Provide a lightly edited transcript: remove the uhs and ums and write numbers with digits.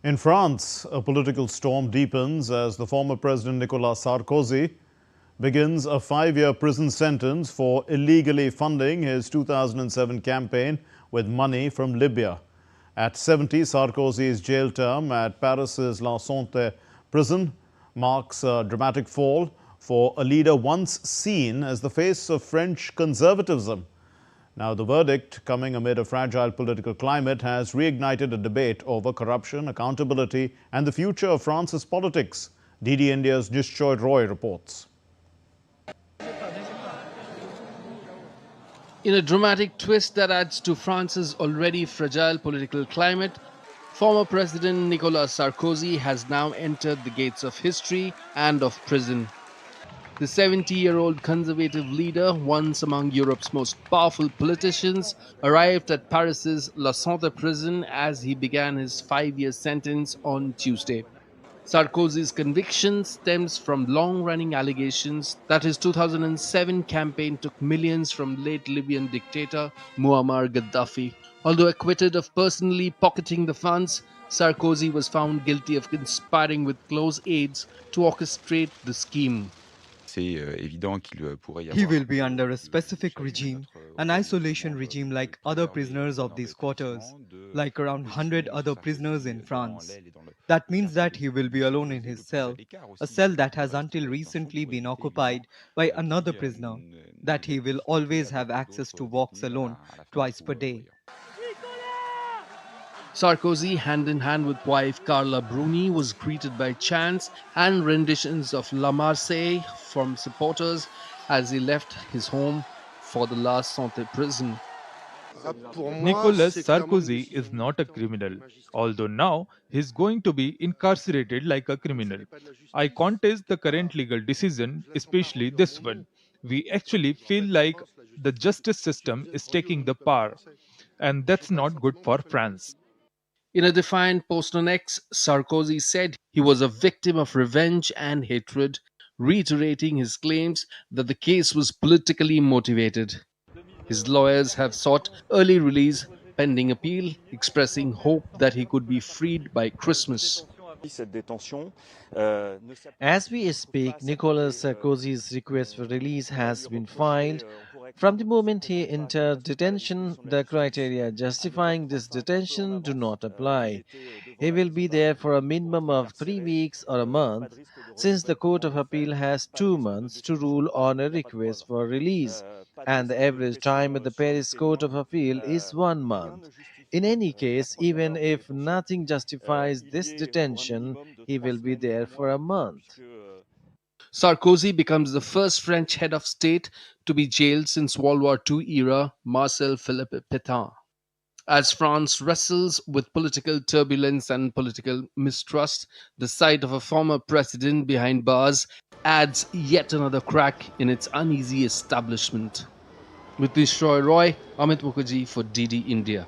In France, a political storm deepens as the former President Nicolas Sarkozy begins a 5-year prison sentence for illegally funding his 2007 campaign with money from Libya. At 70, Sarkozy's jail term at Paris's La Santé prison marks a dramatic fall for a leader once seen as the face of French conservatism. Now, the verdict, coming amid a fragile political climate, has reignited a debate over corruption, accountability and the future of France's politics. DD India's Nishchoy Roy reports. In a dramatic twist that adds to France's already fragile political climate, former President Nicolas Sarkozy has now entered the gates of history and of prison. The 70-year-old conservative leader, once among Europe's most powerful politicians, arrived at Paris's La Santé prison as he began his 5-year sentence on Tuesday. Sarkozy's conviction stems from long-running allegations that his 2007 campaign took millions from late Libyan dictator Muammar Gaddafi. Although acquitted of personally pocketing the funds, Sarkozy was found guilty of conspiring with close aides to orchestrate the scheme. He will be under a specific regime, an isolation regime like other prisoners of these quarters, like around 100 other prisoners in France. That means that he will be alone in his cell, a cell that has until recently been occupied by another prisoner, that he will always have access to walks alone twice per day. Sarkozy, hand in hand with wife Carla Bruni, was greeted by chants and renditions of La Marseillaise from supporters as he left his home for the La Santé prison. Nicolas Sarkozy is not a criminal, although now he is going to be incarcerated like a criminal. I contest the current legal decision, especially this one. We actually feel like the justice system is taking the power, and that's not good for France. In a defiant post on X, Sarkozy said he was a victim of revenge and hatred, reiterating his claims that the case was politically motivated. His lawyers have sought early release pending appeal, expressing hope that he could be freed by Christmas. As we speak, Nicolas Sarkozy's request for release has been filed. From the moment he entered detention, the criteria justifying this detention do not apply. He will be there for a minimum of 3 weeks or a month, since the Court of Appeal has 2 months to rule on a request for release, and the average time at the Paris Court of Appeal is 1 month. In any case, even if nothing justifies this detention, he will be there for a month. Sarkozy becomes the first French head of state to be jailed since World War II era Marcel Philippe Pétain. As France wrestles with political turbulence and political mistrust, the sight of a former president behind bars adds yet another crack in its uneasy establishment. With Nishchoy Roy, Amit Mukherjee for DD India.